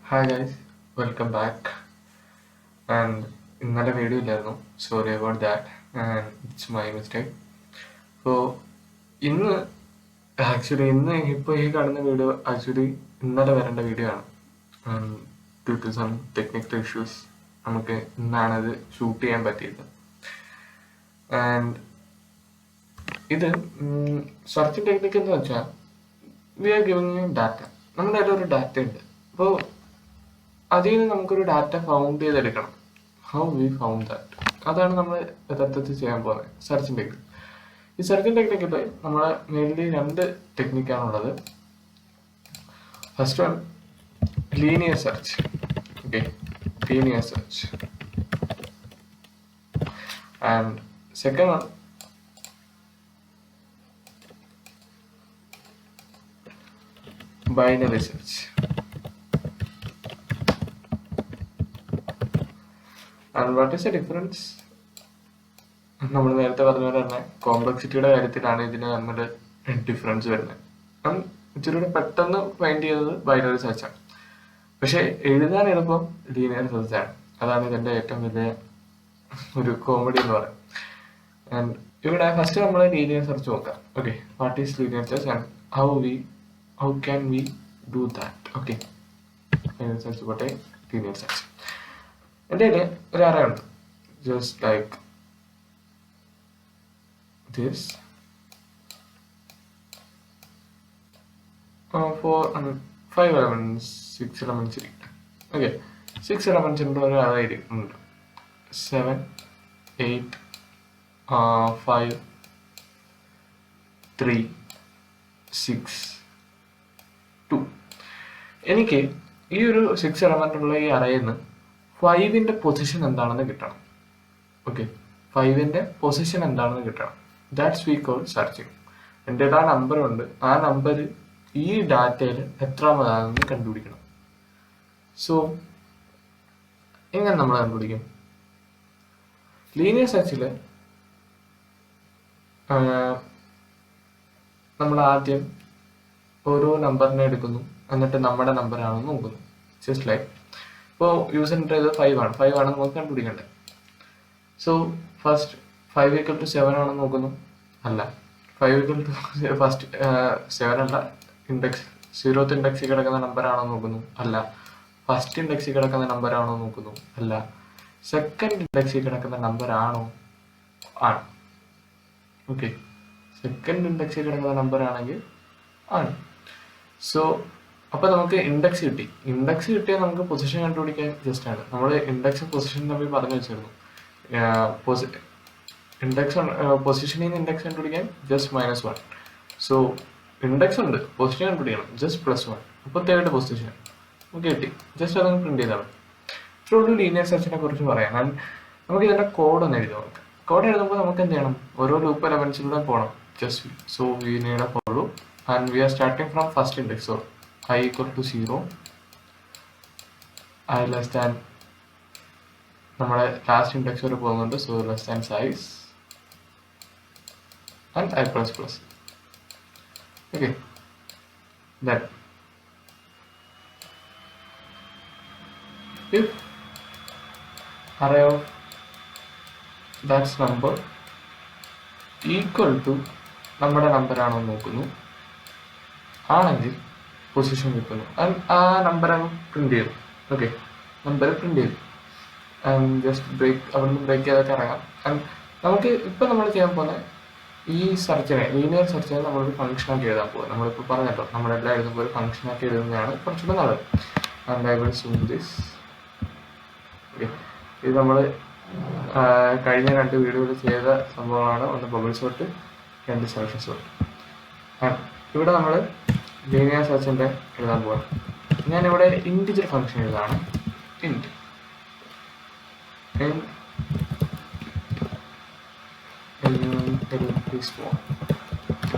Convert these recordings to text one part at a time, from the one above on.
Hi guys, welcome back. And ഇന്നലെ video ഇല്ലായിരുന്നു, sorry about that, and it's my mistake. അപ്പോൾ ഇന്ന് ഇന്ന് ഇപ്പോൾ ഈ കാണുന്ന വീഡിയോ ഇന്നലെ വരേണ്ട വീഡിയോ ആണ്. Due to some technical issues നമുക്ക് ഇന്നാണത് ഷൂട്ട് ചെയ്യാൻ പറ്റിയത്. ആൻഡ് ഇത് സെർച്ചിങ് ടെക്നിക്ക് എന്ന് വെച്ചാൽ വി ആർ ഗിവിങ് ഡാറ്റ. നമ്മുടെ കയ്യിൽ ഒരു ഡാറ്റ ഉണ്ട്. അപ്പോൾ അതിൽ നിന്ന് നമുക്കൊരു ഡാറ്റ ഫൗണ്ട് ചെയ്തെടുക്കണം. ഹൗ വി ഫൗണ്ട് ദാറ്റ്, അതാണ് നമ്മൾ യഥാർത്ഥത്തിൽ ചെയ്യാൻ പോകുന്നത് സെർച്ചിങ് ടെക്നിക്ക്. ഈ സെർച്ചിങ് ടെക്നിക്കിൽ നമ്മളെ മെയിൻലി രണ്ട് ടെക്നിക്കാണുള്ളത്. First one linear search. Okay, linear search. And second one binary search. And what is the difference? നമ്മൾ നേരത്തെ പറഞ്ഞ പോലെ തന്നെ കോംപ്ലക്സിറ്റിയുടെ കാര്യത്തിലാണ് ഇതിന് നമ്മുടെ ഡിഫറൻസ് വരുന്നത്. ഇച്ചിരി പെട്ടെന്ന് ഫൈൻഡ് ചെയ്തത് ബൈനറി സെർച്ചാണ്, പക്ഷെ എഴുതാൻ എളുപ്പം ലീനിയർ സെർച്ചാണ്. അതാണ് ഇതിന്റെ ഏറ്റവും വലിയ ഒരു കോമഡി എന്ന് പറയുന്നത്. ആൻഡ് ഇവിടെ ഫസ്റ്റ് നമ്മൾ ലീനിയർ സെർച്ച് നോക്കാം. Okay, what is linear search and how can we do that? Okay, linear search പോട്ടെ. ലീനിയർ സെർച്ച് എൻ്റെ കയ്യിൽ ഒരു അറേ ഉണ്ട്, just like this. 5 elements, 6 elements ഇരിക്കട്ടെ. ഓക്കെ, 6 elements ഒരു അറേ ഉണ്ട്. 7, 8, 5, 3, 6, 2. എനിക്ക് ഈ ഒരു 6 element ഉള്ള ഈ അറയിൽ നിന്ന് 5ന്റെ പൊസിഷൻ എന്താണെന്ന് കിട്ടണം. ഓക്കെ, 5ന്റെ പൊസിഷൻ എന്താണെന്ന് കിട്ടണം. That's we call searching. എൻ്റെ ആ നമ്പർ ഉണ്ട്, ആ നമ്പർ ഈ ഡാറ്റയിൽ എത്രാമതാണെന്ന് കണ്ടുപിടിക്കണം. സോ എങ്ങനെ നമ്മൾ കണ്ടുപിടിക്കും? ലീനിയർ സെർച്ചിൽ നമ്മൾ ആദ്യം ഓരോ നമ്പറിനെ എടുക്കുന്നു, എന്നിട്ട് നമ്മുടെ നമ്പറാണെന്ന് നോക്കുന്നു. ജസ്റ്റ് ലൈക്ക് ഇപ്പോൾ യൂസർ എൻ്റർ ചെയ്തത് 5 ആണ്. 5 ആണെന്ന് നമുക്ക് കണ്ടുപിടിക്കണ്ടേ. സോ ഫസ്റ്റ് 5 = 7 ആണെന്ന് നോക്കുന്നു. അല്ല, 5 = ഫസ്റ്റ് 7 അല്ല, ഇൻഡെക്സ് 0th ഇൻഡെക്സിൽ കിടക്കുന്ന നമ്പർ ആണോ നോക്കുന്നു. അല്ല, ഫസ്റ്റ് ഇൻഡെക്സിൽ കിടക്കുന്ന നമ്പർ ആണോ നോക്കുന്നു. അല്ല, സെക്കൻഡ് ഇൻഡെക്സിൽ കിടക്കുന്ന നമ്പർ ആണോ? ആണ്. ഓക്കെ, സെക്കൻഡ് ഇൻഡെക്സിൽ കിടക്കുന്ന നമ്പർ ആണെങ്കിൽ ആണ്. സോ അപ്പോൾ നമുക്ക് ഇൻഡെക്സ് കിട്ടി. ഇൻഡെക്സ് കിട്ടിയാൽ നമുക്ക് പൊസിഷൻ കണ്ടുപിടിക്കാൻ ജസ്റ്റ് ആണ്. നമ്മൾ ഇൻഡെക്സും പൊസിഷനും തമ്മിൽ പറഞ്ഞു വെച്ചിരുന്നു. ഇൻഡെക്സ് പൊസിഷനിൽ നിന്ന് ഇൻഡെക്സ് കണ്ടുപിടിക്കാൻ ജസ്റ്റ് -1. സോ ഇൻഡെക്സ് ഉണ്ട്, പൊസിഷൻ കണ്ടുപിടിക്കണം, ജസ്റ്റ് +1. അപ്പോൾ തേർഡ് പൊസിഷൻ നമുക്ക് കിട്ടി. ജസ്റ്റ് അതങ്ങ് പ്രിന്റ് ചെയ്താൽ മതി. ഇത്രയുള്ളൂ ലീനിയർ സെർച്ചിനെ കുറിച്ച് പറയാം. ആൻഡ് നമുക്ക് ഇതിൻ്റെ കോഡ് ഒന്ന് എഴുതി നോക്കാം. കോഡ് എഴുതുമ്പോൾ നമുക്ക് എന്ത് ചെയ്യണം? ഓരോ ലൂപ്പ് എലമെന്റ്സിലൂടെ പോകണം. Just so we need A for loop and we R starting from first index. So I = 0, I less than നമ്മുടെ ലാസ്റ്റ് ഇൻഡെക്സ് വരെ പോകുന്നുണ്ട്. So less than size and I++. Okay, then if array of that number equal to നമ്മുടെ number ആണോ നോക്കുന്നു. ആണെങ്കിൽ position കിട്ടുന്നു. ആ number അങ്ങ് പ്രിന്റ് ചെയ്തു. ഓക്കെ, നമ്പർ പ്രിന്റ് ചെയ്തു. ആൻഡ് ജസ്റ്റ് അവിടെ നിന്ന് ബ്രേക്ക് ചെയ്തൊക്കെ ഇറങ്ങാം. ആൻഡ് നമുക്ക് ഇപ്പം നമ്മൾ ചെയ്യാൻ പോകുന്ന ഈ സെർച്ചിനെ, ലീനിയർ സെർച്ചിനെ നമ്മളൊരു ഫംഗ്ഷനാക്കി എഴുതാൻ പോകും. നമ്മളിപ്പോൾ പറഞ്ഞല്ലോ, നമ്മളെല്ലാം എഴുതുമ്പോൾ ഒരു ഫംഗ്ഷനാക്കി എഴുതുന്നതാണ് കുറച്ചുകൂടെ നല്ലത്. And I will zoom this. Okay, ഇത് നമ്മൾ കഴിഞ്ഞ 2 വീഡിയോയിൽ ചെയ്ത സംഭവമാണ്. ഒന്ന് bubble sort, 2 search sort. And ഇവിടെ നമ്മൾ ലീനിയർ സെർച്ചിൻ്റെ എഴുതാൻ പോവാം. ഞാനിവിടെ ഇൻറ്റിജർ ഫംഗ്ഷൻ എഴുതാണ്. Int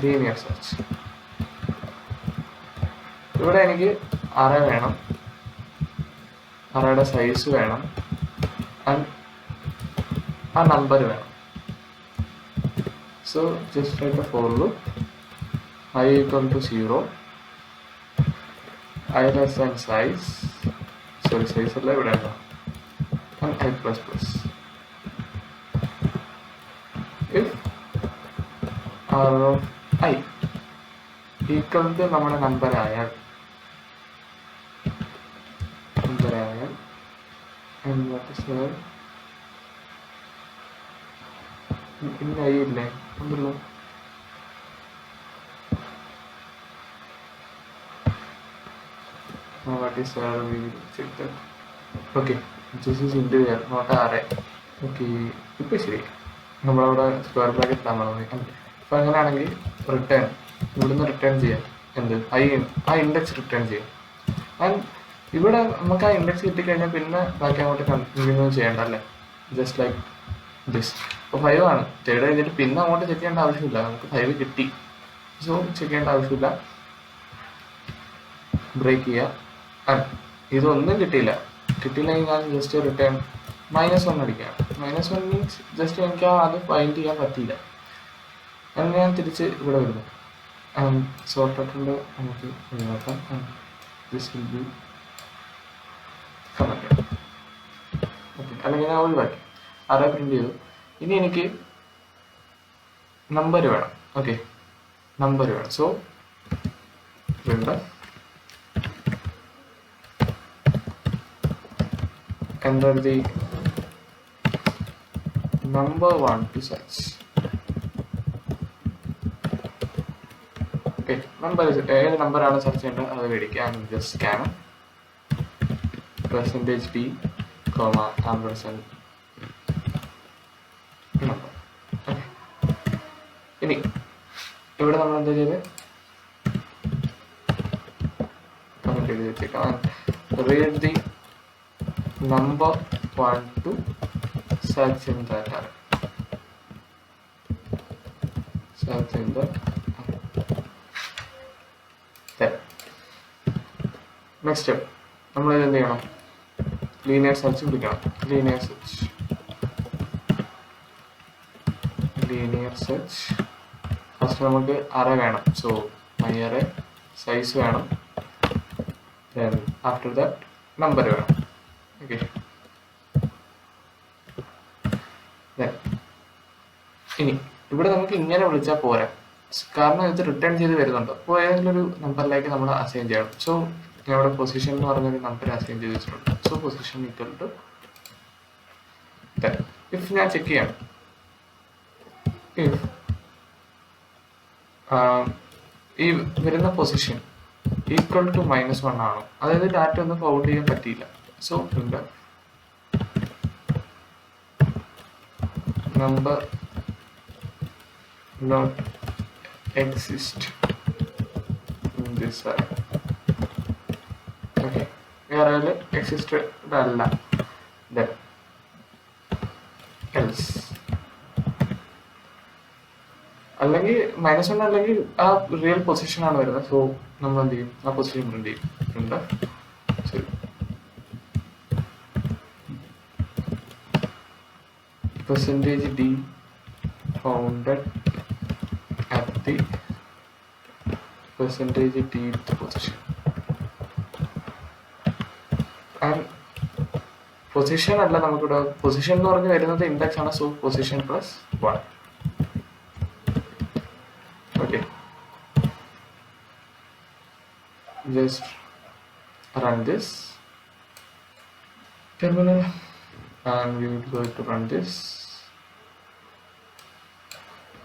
linear search. ഇവിടെ എനിക്ക് അറേ വേണം, അറേയുടെ സൈസ് വേണം, ആൻഡ് ആ നമ്പർ വേണം. So just write a for loop. I = 0, I less than size sorry size അല്ല ഇവിടെ ഉണ്ടോ i plus plus. If r of I equal to നമ്മുടെ നമ്പർ ആയാൽ ഇന്ന് ഐ ഇല്ലേ ഉണ്ടല്ലോ what is r we will check that. Okay, this is integer not array. Okay, ഇപ്പോൾ ശരി നമ്മളവിടെ സ്ക്വയർ ബ്രാക്കറ്റ് ഇട്ടാൽ മതി. അപ്പോൾ അങ്ങനെയാണെങ്കിൽ റിട്ടേൺ ഇവിടുന്ന് റിട്ടേൺ ചെയ്യാം എന്ത് ആ ഇൻഡെക്സ് റിട്ടേൺ ചെയ്യാം. ആൻഡ് ഇവിടെ നമുക്ക് ആ ഇൻഡെക്സ് കിട്ടിക്കഴിഞ്ഞാൽ പിന്നെ ബാക്കി അങ്ങോട്ട് കണ്ടിന്യൂ ചെയ്യേണ്ട അല്ലേ, ജസ്റ്റ് ലൈക്ക് ദിസ്. അപ്പോൾ 5 ആണ് തേർഡ് കഴിഞ്ഞിട്ട് പിന്നെ അങ്ങോട്ട് ചെക്ക് ചെയ്യേണ്ട ആവശ്യമില്ല, നമുക്ക് 5 കിട്ടി. സോ ചെക്ക് ചെയ്യേണ്ട ആവശ്യമില്ല, ബ്രേക്ക് ചെയ്യുക. ഇതൊന്നും കിട്ടിയില്ലെങ്കിൽ ഞാൻ ജസ്റ്റ് റിട്ടേൺ -1 അടിക്കാം. -1 മീൻസ് ജസ്റ്റ് എനിക്ക് അത് ഫൈൻഡ് ചെയ്യാൻ പറ്റിയില്ല. അങ്ങനെ ഞാൻ തിരിച്ച് ഇവിടെ വരുന്നു. സോർട്ട് ഔട്ടിൻ്റെ നമുക്ക് ഒഴിവാക്കാം. This will be comment. Okay, അല്ലെങ്കിൽ ഞാൻ ഒഴിവാക്കി അറേ പ്രിന്റ് ചെയ്തു. ഇനി എനിക്ക് നമ്പർ വേണം. ഓക്കെ, നമ്പർ വേണം. So print enter the number one to search. Okay, number is ഏത് നമ്പർ ആണ് സെർച്ച് ചെയ്യേണ്ടത് അത് മേടിക്കാം. Just scan %d, ampersand number. ഇനി ഇവിടെ നമ്മൾ എന്താ ചെയ്ത് കമന്റ് ചെയ്ത് വെച്ചേക്കാം. read the number one to search in that array. Search in the then next step നമ്മൾ എന്ത് ചെയ്യണം, ലീനിയർ സെർച്ച് വിളിക്കണം. ലീനിയർ സെർച്ച് ഫസ്റ്റ് നമുക്ക് അറേ വേണം. സോ മൈ അറേ സൈസ് വേണം. then after that നമ്പർ വേണം. ഓക്കെ, ഇനി ഇവിടെ നമുക്ക് ഇങ്ങനെ വിളിച്ചാൽ പോരാ, കാരണം ഇത് റിട്ടേൺ ചെയ്ത് വരുന്നുണ്ട്. അപ്പോൾ ഏതെങ്കിലും ഒരു നമ്പറിലേക്ക് നമ്മൾ അസൈൻ ചെയ്യണം. സോ ഞാൻ ഇവിടെ പൊസിഷൻ എന്ന് പറഞ്ഞൊരു നമ്പർ അസൈൻ ചെയ്ത് വെച്ചിട്ടുണ്ട്. So position equal to if ഞാൻ ചെക്ക് ചെയ്യണം, ഇഫ് ഈ വരുന്ന പൊസിഷൻ ഈക്വൽ ടു -1 ആണോ, അതായത് ഡാറ്റ ഒന്നും ഫൗണ്ട് ചെയ്യാൻ പറ്റിയില്ല. So print number not exist in this array. Okay, array existed അല്ല, then else അല്ലെങ്കിൽ -1 അല്ലെങ്കിൽ ആ റിയൽ പൊസിഷൻ ആണ് വരുന്നത്. സോ നമ്മൾ എന്ത് ചെയ്യും, ആ പൊസിഷൻ പ്രിന്റ് ചെയ്യും. പ്രിന്റ് ശരി %d founded at the %dth position. And position അല്ല, നമുക്കിവിടെ പൊസിഷൻ എന്ന് പറഞ്ഞ് വരുന്നത് ഇൻഡെക്സ് ആണ്. So position +1. Okay, just run this terminal and we will go to run this.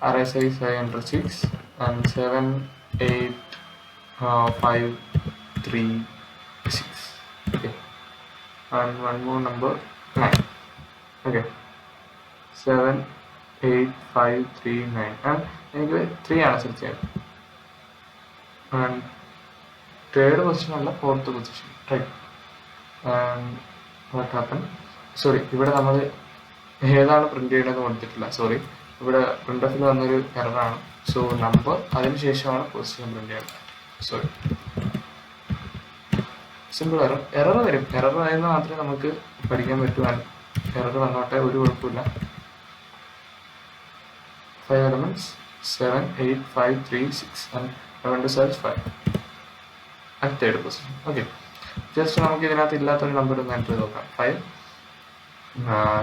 Array size 506 and 7 8 5 3 6. Okay, and one more number 9. Okay, 7 8 5 3 9 and എനിക്ക് 3 ആണ് search ചെയ്യാൻ. and third position അല്ല, fourth position, right? and what happened, sorry ഇവിടെ നമ്മൾ ഏതാണ് print ചെയ്യണമെന്ന് കൊടുത്തിട്ടില്ല. Sorry, ഇവിടെ പ്രിന്റ് ഓഫിൽ വന്നൊരു എററാണ്. സോ നമ്പർ അതിനുശേഷമാണ് പൊസിഷൻ പ്രിന്റ് ചെയ്യേണ്ടത്. സോറി, സിമ്പിൾ എറർ വരും. എറർ വരുന്ന മാത്രമേ നമുക്ക് പഠിക്കാൻ പറ്റുവാൻ. എറർ വന്നോട്ടെ, ഒരു കുഴപ്പമില്ല. 5 elements 7 8 5 3 6 and I want to search 5 at third position. Okay, just നമുക്ക് ഇതിനകത്ത് ഇല്ലാത്തൊരു നമ്പർ ഒന്ന് എൻ്റർ ചെയ്ത് നോക്കാം. 5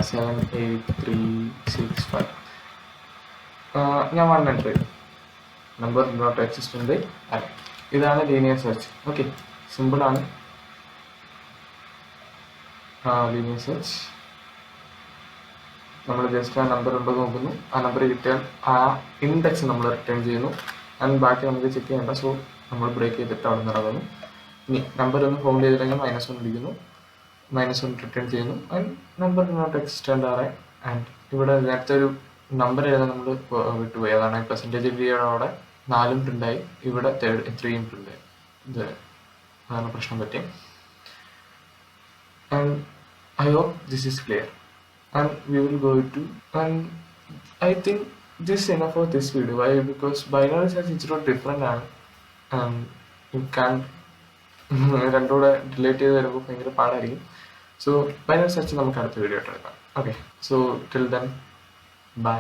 7 8 3 6 5. ഞാൻ 1 എൻ്റർ ചെയ്തു. നമ്പർ നോട്ട് എക്സിസ്റ്റൻ്റ് അല്ല. ഇതാണ് ലീനിയർ സെർച്ച്. ഓക്കെ, സിമ്പിളാണ് ലീനിയർ സെർച്ച്. നമ്മൾ ജസ്റ്റ് ആ നമ്പർ ഉണ്ടോ നോക്കുന്നു. ആ നമ്പർ കിട്ടിയാൽ ആ ഇൻഡെക്സ് നമ്മൾ റിട്ടേൺ ചെയ്യുന്നു. ആൻഡ് ബാക്കി നമുക്ക് ചെക്ക് ചെയ്യേണ്ട. സോ നമ്മൾ ബ്രേക്ക് ചെയ്തിട്ട് അവിടെ നിന്ന് ഇറങ്ങുന്നു. ഇനി നമ്പർ ഒന്ന് ഫൗണ്ട് ചെയ്തില്ലെങ്കിൽ -1 അടിക്കുന്നു, -1 റിട്ടേൺ ചെയ്യുന്നു. ആൻഡ് നമ്പർ നോട്ട് എക്സിസ്റ്റൻ്റ് ആണ്. ആൻഡ് ഇവിടെ നേരത്തെ ഒരു നമ്പർ എഴുതാൻ നമ്മൾ വിട്ടുപോയി. അതാണ് പെർസെൻറ്റേജ് അവിടെ 4 പ്രിൻ്റായി, ഇവിടെ 3 പ്രിൻ്റായി. ഇത് അതാണ് പ്രശ്നം പറ്റിയത്. And I hope this is clear, and we will go to, and I think this is enough for this video. Why? Because binary search is not different, and you can't രണ്ടൂടെ delete ചെയ്ത് വരുമ്പോൾ ഭയങ്കര പാടായിരിക്കും. So binary search നമുക്ക് അടുത്ത video ആയിട്ട് എടുക്കാം. Okay, so till then bye.